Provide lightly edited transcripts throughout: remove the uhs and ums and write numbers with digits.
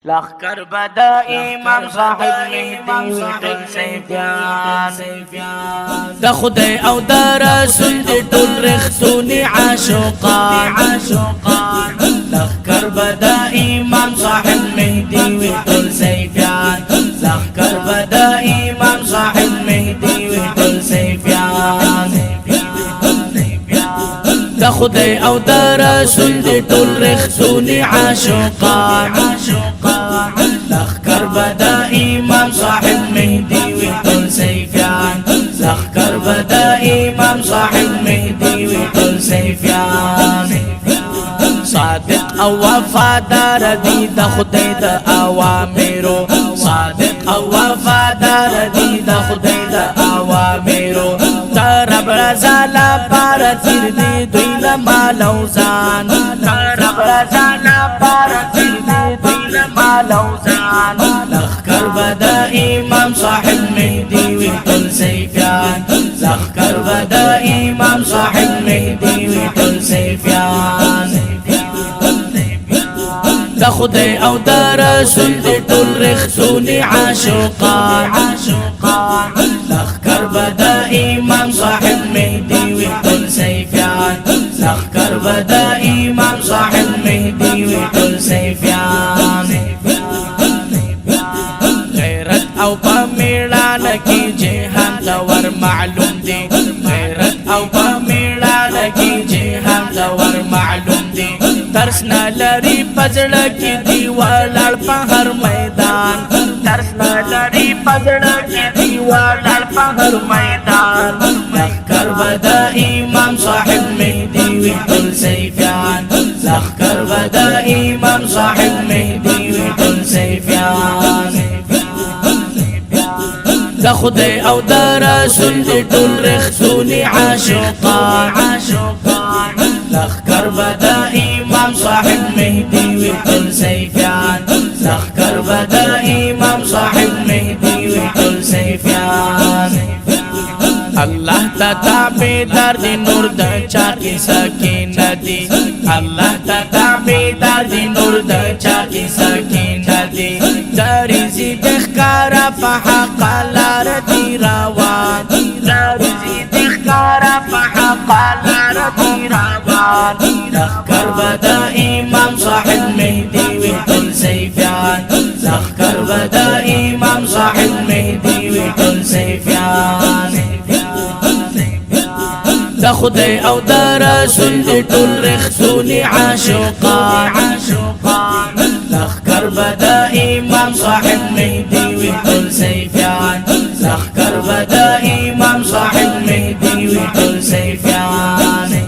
لخکر بدا امام صاحب مهدی وطن سیفیان د خدای او د رسول دی ټول رښتونی عاشقان لخکر بدا امام صاحب مهدی وطن سیفیان لخکر بدا امام صاحب مهدی وطن سیفیان د خدای او د رسول دی ټول رښتونی عاشقان لخکر بدا امام صاحب مهدی وطن سیفیان لخکر بدا امام صاحب مهدی وطن سیفیان صادق او وفادار دی د خدای د اوامرو صادق او وفادار دی د خدای د اوامرو رب رضا لا پار تیر دی دوی لمال او ځان رب رضا لا پار تیر دی دوی لمال او ځان لخکر بدا امام صاحب مهدی وطن سیفیان لخکر بدا امام صاحب مهدی وطن سیفیان د خدای او د رسول دی ټول رښتونی عاشقان لخکر بدا امام صاحب مهدی وطن سیفیان لخکر بدا امام صاحب مهدی وطن سیفیان غیرت او پمیړان کی جهان لور معلوم دی غیرت او پمیړان کی جهان لور معلوم دی ترس نہ لری پزړه کی دیوالړ په هر میدان ترس نہ لری پزړه کی دیوالړ په هر میدان لخکر بدا امام صاحب مهدی وطن سیفیان لخکر بدا امام صاحب مهدی وطن سیفیان د خدای او د رسول دی ټول رښتونی عاشقان لخکر بدا امام صاحب مهدی وطن سیفیان لخکر بدا امام صاحب مهدی وطن سیفیان اللہ تا تابیدار دی نور دا چاکی سکینہ دی اللہ تا تابیدار دی نور دا چاکی سکینہ دی دریزی دخکارا پا حقا لار دی روان دریزی دخکارا پا حقا لار دی روان لخکر بدا امام صاحب مهدی وطن سیفیان لخکر بدا امام صاحب مهدی وطن سیفیان د خدای او د رسول دی ټول رښتونی عاشقان لخکر بدا امام صاحب مهدی وطن سیفیان لخکر بدا امام صاحب مهدی وطن سیفیان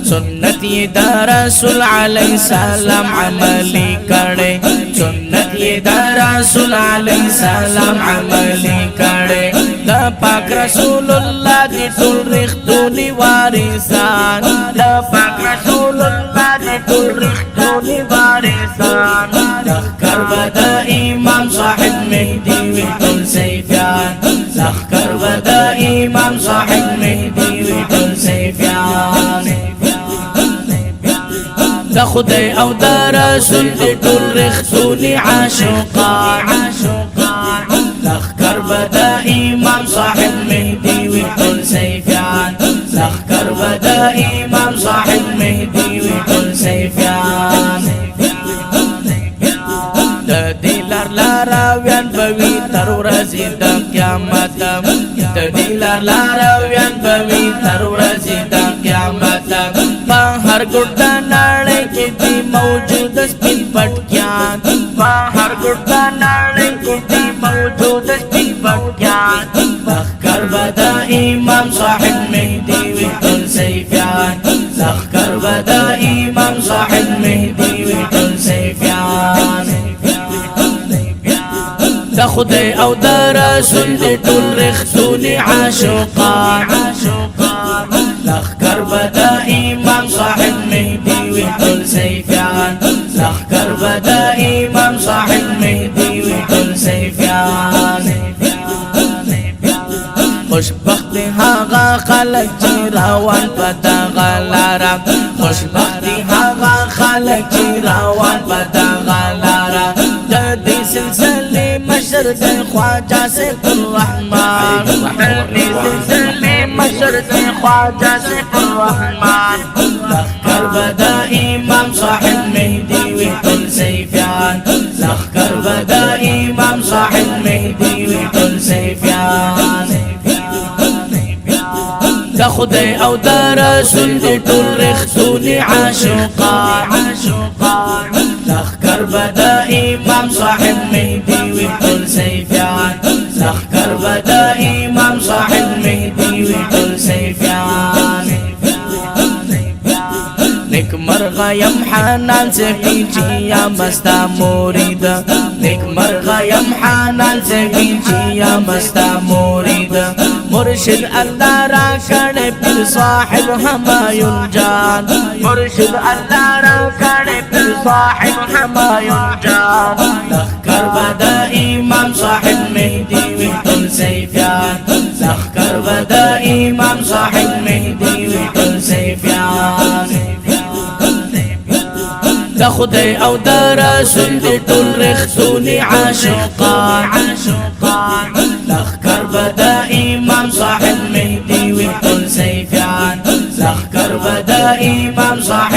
سنت یہ دا رسول علیہ السلام عملی کڑے سنت یہ دا رسول علیہ السلام عملی کڑے دا پاک رسول اللہ دی ټول رښتونی وارثان دا پاک رسول اللہ دی ټول رښتونی وارثان لخکر بدا امام صاحب مهدی وطن سیفیان لخکر بدا امام صاحب مهدی وطن سیفیان د خدای او د رسول دی ټول رښتونی عاشقان لخکر بدا امام صاحب مهدی وطن سیفیان لخکر بدا امام صاحب مهدی وطن سیفیان د دلار لارویان بوي تر ورځې د قیامت د دلار لارویان بوي تر ورځې د قیامت په هر ګوټ نړۍ کې دی موجود سپین پټکیان په هر ګوټ نړۍ کې دی موجود سپین پټکیان لخکر بدا امام صاحب مهدی وطن سیفیان لخکر بدا امام صاحب مهدی وطن سیفیان د خدای او د رسول دی ټول رښتونی عاشقان لخکر بدا امام صاحب مهدی وطن سیفیان لخکر بدا امام صاحب مهدی وطن سیفیان خوشبخت هغه خلک چې روان په دغه لاره خوشبخت هغه خلک چې روان په مشر دے خواجہ سیف الرحمن دلی دلی مشر دے خواجہ سیف الرحمن لخکر بدا امام صاحب مہدی وحدل سیفیان لخکر بدا امام صاحب مہدی وحدل سیفیان دا خدای او دا رسول دی ټول رښتونی عاشقان لخکر بدا امام صاحب مهدی وحدل سیفیان لخکر بدا امام صاحب مهدی وحدل سیفیان نیک مرغا یم حنان سے پیچیا مستا مورید نیک مرغا یم حنان سے پیچیا مستا مورید مرشد اللہ را کڑے پھر صاحب ہمایون جان مرشد اللہ را کڑے پھر صاحب ہمایون جان لخکر بدا امام صاحب مہدی وحدل سیفیان لخکر بدا امام صاحب مہدی وحدل سیفیان دا خدای او دا رسول دی ټول رښتونی عاشقان لخکر بدا امام صاحب مهدی وحدل سیفیان لخکر بدا امام صاحب